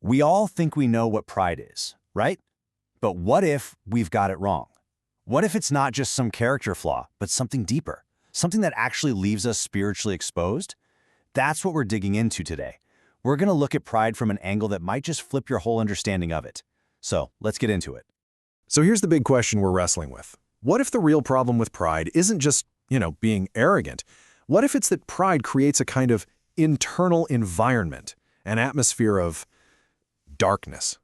We all think we know what pride is, right? But what if we've got it wrong? What if it's not just some character flaw, but something deeper? Something that actually leaves us spiritually exposed? That's what we're digging into today. We're going to look at pride from an angle that might just flip your whole understanding of it. So let's get into it. So here's the big question we're wrestling with. What if the real problem with pride isn't just, being arrogant? What if it's that pride creates a kind of internal environment, an atmosphere of darkness?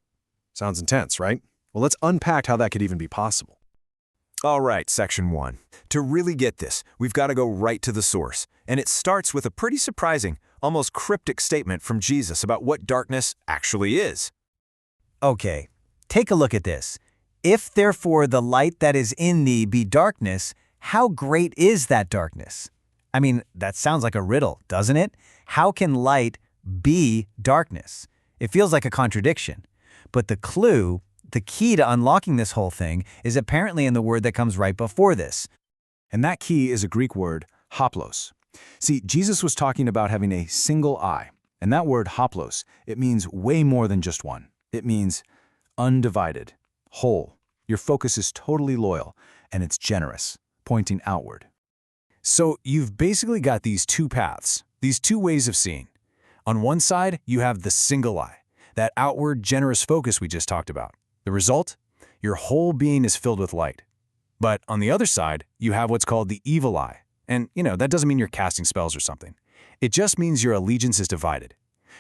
Sounds intense, right? Well, let's unpack how that could even be possible. All right, Section 1. To really get this, we've got to go right to the source. And it starts with a pretty surprising, almost cryptic statement from Jesus about what darkness actually is. Okay, take a look at this. If therefore the light that is in thee be darkness, how great is that darkness? I mean, that sounds like a riddle, doesn't it? How can light be darkness? It feels like a contradiction. But the clue, the key to unlocking this whole thing, is apparently in the word that comes right before this. And that key is a Greek word, haplous. See, Jesus was talking about having a single eye. And that word haplous, it means way more than just one. It means undivided, whole. Your focus is totally loyal, and it's generous, pointing outward. So you've basically got these two paths, these two ways of seeing. On one side, you have the single eye, that outward, generous focus we just talked about. The result? Your whole being is filled with light. But on the other side, you have what's called the evil eye. And, that doesn't mean you're casting spells or something. It just means your allegiance is divided.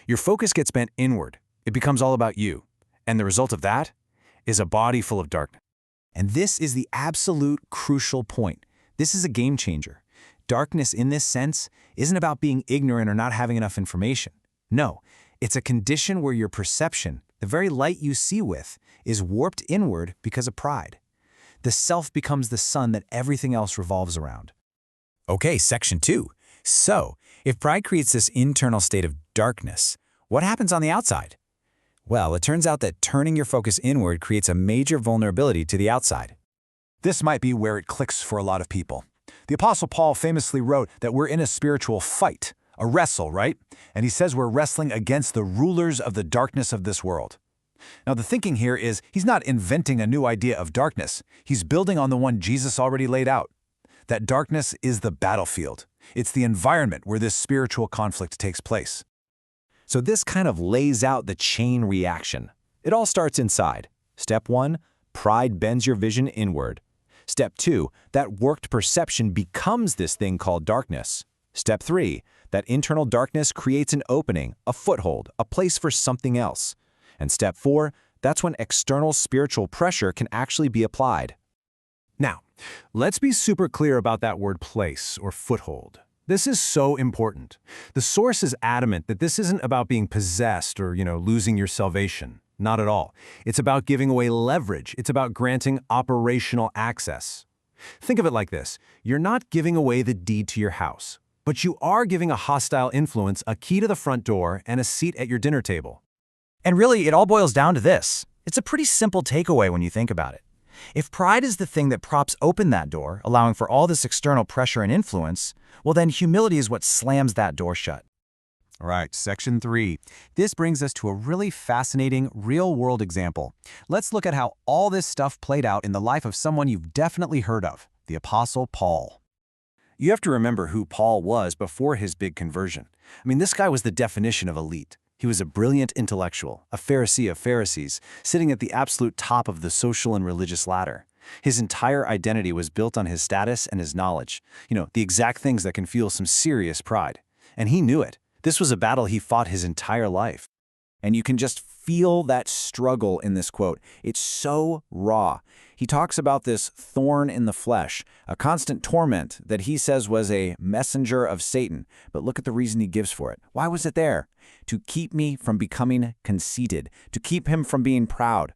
Your focus gets bent inward. It becomes all about you. And the result of that is a body full of darkness. And this is the absolute crucial point. This is a game changer. Darkness in this sense isn't about being ignorant or not having enough information. No, it's a condition where your perception, the very light you see with, is warped inward because of pride. The self becomes the sun that everything else revolves around. Okay, Section 2. So, if pride creates this internal state of darkness, what happens on the outside? Well, it turns out that turning your focus inward creates a major vulnerability to the outside. This might be where it clicks for a lot of people. The Apostle Paul famously wrote that we're in a spiritual fight, a wrestle, right? And he says we're wrestling against the rulers of the darkness of this world. Now, the thinking here is he's not inventing a new idea of darkness. He's building on the one Jesus already laid out. That darkness is the battlefield. It's the environment where this spiritual conflict takes place. So this kind of lays out the chain reaction. It all starts inside. Step 1, pride bends your vision inward. Step 2, that warped perception becomes this thing called darkness. Step 3, that internal darkness creates an opening, a foothold, a place for something else. And step 4, that's when external spiritual pressure can actually be applied. Now, let's be super clear about that word place or foothold. This is so important. The source is adamant that this isn't about being possessed or, losing your salvation. Not at all. It's about giving away leverage. It's about granting operational access. Think of it like this. You're not giving away the deed to your house, but you are giving a hostile influence a key to the front door and a seat at your dinner table. And really, it all boils down to this. It's a pretty simple takeaway when you think about it. If pride is the thing that props open that door, allowing for all this external pressure and influence, well then humility is what slams that door shut. All right, Section 3. This brings us to a really fascinating real-world example. Let's look at how all this stuff played out in the life of someone you've definitely heard of, the Apostle Paul. You have to remember who Paul was before his big conversion. I mean, this guy was the definition of elite. He was a brilliant intellectual, a Pharisee of Pharisees, sitting at the absolute top of the social and religious ladder. His entire identity was built on his status and his knowledge, the exact things that can fuel some serious pride. And he knew it. This was a battle he fought his entire life. And you can just feel that struggle in this quote. It's so raw. He talks about this thorn in the flesh, a constant torment that he says was a messenger of Satan. But look at the reason he gives for it. Why was it there? To keep me from becoming conceited, to keep him from being proud.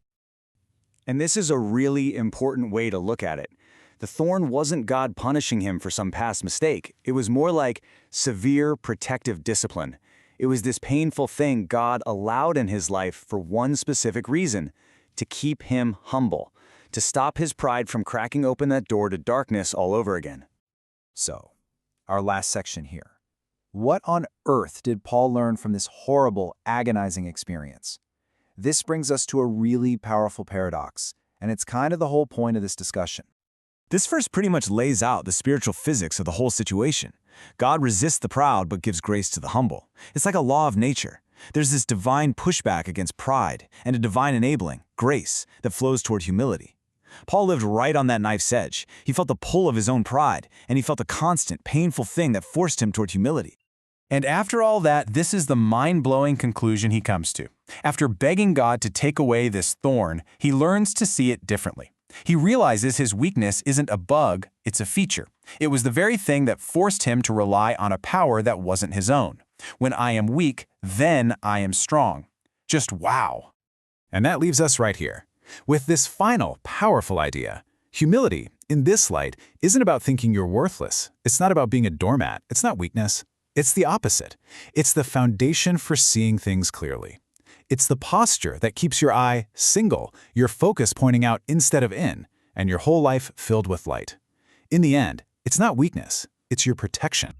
And this is a really important way to look at it. The thorn wasn't God punishing him for some past mistake. It was more like severe protective discipline. It was this painful thing God allowed in his life for one specific reason, to keep him humble, to stop his pride from cracking open that door to darkness all over again. So, our last section here. What on earth did Paul learn from this horrible, agonizing experience? This brings us to a really powerful paradox, and it's kind of the whole point of this discussion. This verse pretty much lays out the spiritual physics of the whole situation. God resists the proud but gives grace to the humble. It's like a law of nature. There's this divine pushback against pride and a divine enabling, grace, that flows toward humility. Paul lived right on that knife's edge. He felt the pull of his own pride, and he felt a constant, painful thing that forced him toward humility. And after all that, this is the mind-blowing conclusion he comes to. After begging God to take away this thorn, he learns to see it differently. He realizes his weakness isn't a bug, it's a feature. It was the very thing that forced him to rely on a power that wasn't his own. When I am weak, then I am strong. Just wow. And that leaves us right here, with this final, powerful idea. Humility, in this light, isn't about thinking you're worthless. It's not about being a doormat. It's not weakness. It's the opposite. It's the foundation for seeing things clearly. It's the posture that keeps your eye single, your focus pointing out instead of in, and your whole life filled with light. In the end, it's not weakness, it's your protection.